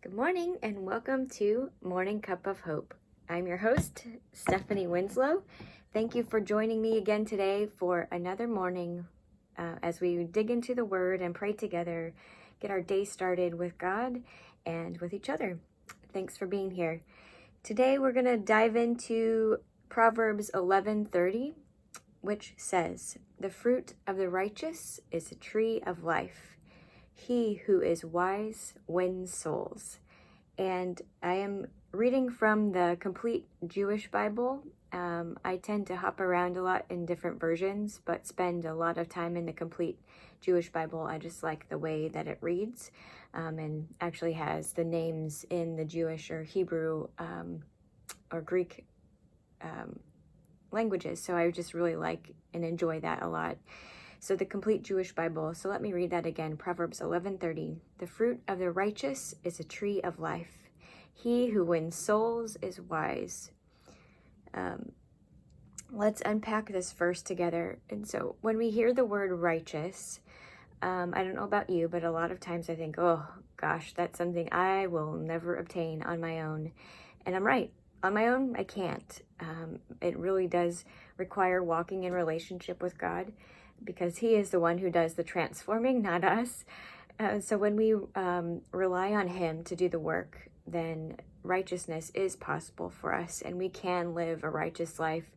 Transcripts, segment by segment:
Good morning and welcome to Morning Cup of Hope. I'm your host, Stephanie Winslow. Thank you for joining me again today for another morning as we dig into the Word and pray together, get our day started with God and with each other. Thanks for being here. Today we're going to dive into Proverbs 11:30, which says, "The fruit of the righteous is a tree of life. He who is wise wins souls." And I am reading from the Complete Jewish Bible. I tend to hop around a lot in different versions, but spend a lot of time in the Complete Jewish Bible. I just like the way that it reads and actually has the names in the Jewish or Hebrew or Greek languages. So I just really like and enjoy that a lot. So the Complete Jewish Bible. So let me read that again. Proverbs 11:30. "The fruit of the righteous is a tree of life. He who wins souls is wise." Let's unpack this verse together. And so when we hear the word righteous, I don't know about you, but a lot of times I think, oh gosh, that's something I will never obtain on my own. And I'm right. On my own, I can't. It really does require walking in relationship with God, because He is the one who does the transforming, not us. So when we rely on Him to do the work, then righteousness is possible for us, and we can live a righteous life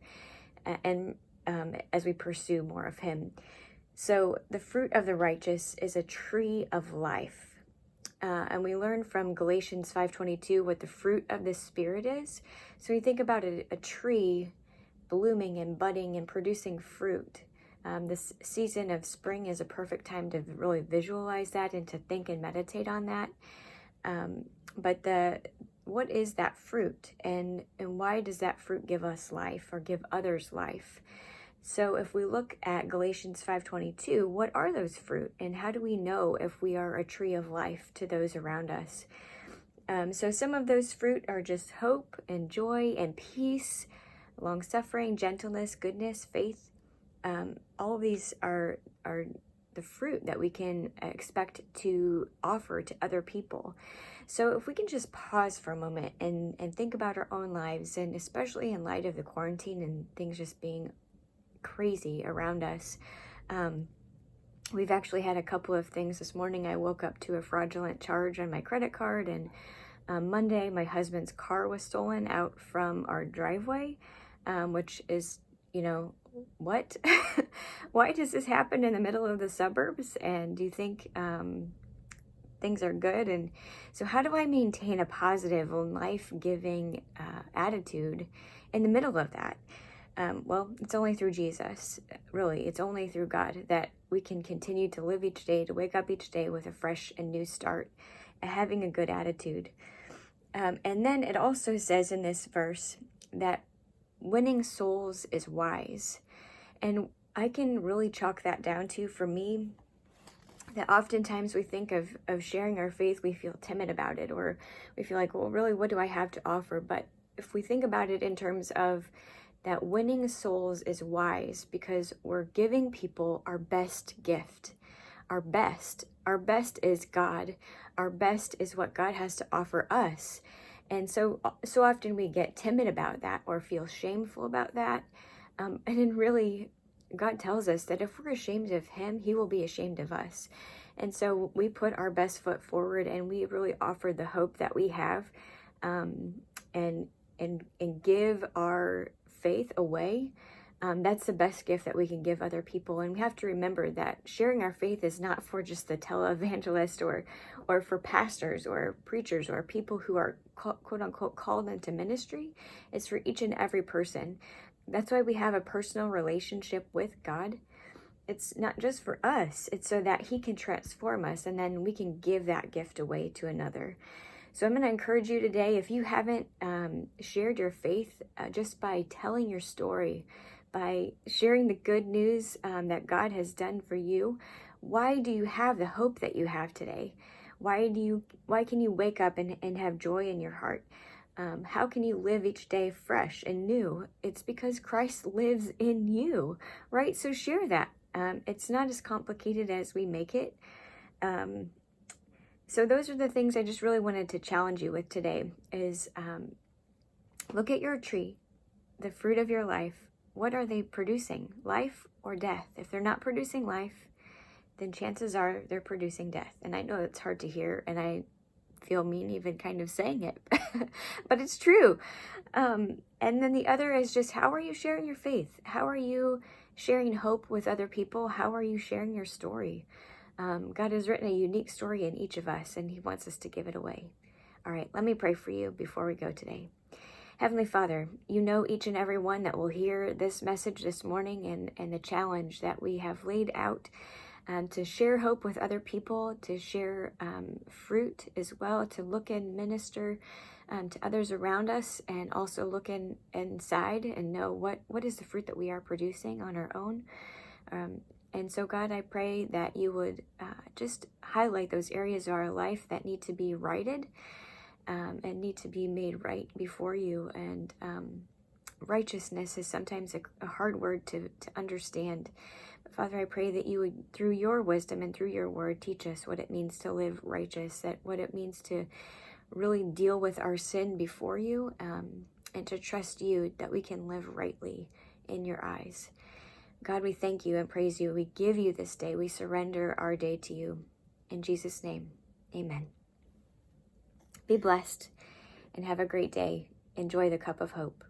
and as we pursue more of Him. So the fruit of the righteous is a tree of life. And we learn from Galatians 5:22 what the fruit of the Spirit is. So we think about a tree blooming and budding and producing fruit. This season of spring is a perfect time to really visualize that and to think and meditate on that. But what is that fruit, and why does that fruit give us life or give others life? So if we look at Galatians 5:22, what are those fruit, and how do we know if we are a tree of life to those around us? So some of those fruit are just hope and joy and peace, long-suffering, gentleness, goodness, faith. All of these are the fruit that we can expect to offer to other people. So if we can just pause for a moment and think about our own lives, and especially in light of the quarantine and things just being crazy around us, we've actually had a couple of things this morning. I woke up to a fraudulent charge on my credit card, and Monday my husband's car was stolen out from our driveway, which is, what? Why does this happen in the middle of the suburbs? And do you think things are good? And so how do I maintain a positive and life-giving attitude in the middle of that? Well, it's only through Jesus, really. It's only through God that we can continue to live each day, to wake up each day with a fresh and new start, having a good attitude. And then it also says in this verse that winning souls is wise. And I can really chalk that down to, for me, that oftentimes we think of sharing our faith, we feel timid about it, or we feel like, well, really, what do I have to offer? But if we think about it in terms of that winning souls is wise, because we're giving people our best gift. Our best is God. Our best is what God has to offer us. And so often we get timid about that or feel shameful about that. And then really, God tells us that if we're ashamed of Him, He will be ashamed of us. And so we put our best foot forward, and we really offer the hope that we have, and give our faith away. That's the best gift that we can give other people. And we have to remember that sharing our faith is not for just the televangelist or for pastors or preachers or people who are quote unquote called into ministry. It's for each and every person. That's why we have a personal relationship with God. It's not just for us. It's so that He can transform us, and then we can give that gift away to another. So I'm going to encourage you today, if you haven't shared your faith, just by telling your story, by sharing the good news that God has done for you. Why do you have the hope that you have today? Why can you wake up and have joy in your heart? How can you live each day fresh and new? It's because Christ lives in you, right? So share that. It's not as complicated as we make it. So those are the things I just really wanted to challenge you with today is look at your tree, the fruit of your life. What are they producing, life or death? If they're not producing life, then chances are they're producing death. And I know it's hard to hear, and I feel mean even kind of saying it, but it's true. And then the other is just, how are you sharing your faith? How are you sharing hope with other people? How are you sharing your story? God has written a unique story in each of us, and he wants us to give it away. All right, let me pray for you before we go today. Heavenly Father, you know each and every one that will hear this message this morning and the challenge that we have laid out to share hope with other people, to share fruit as well, to look and minister to others around us, and also look inside and know what is the fruit that we are producing on our own. And so, God, I pray that you would just highlight those areas of our life that need to be righted and need to be made right before you. And righteousness is sometimes a hard word to understand. But Father, I pray that you would, through your wisdom and through your word, teach us what it means to live righteous, that what it means to really deal with our sin before you, and to trust you that we can live rightly in your eyes. God, we thank you and praise you. We give you this day. We surrender our day to you. In Jesus' name, amen. Be blessed and have a great day. Enjoy the cup of hope.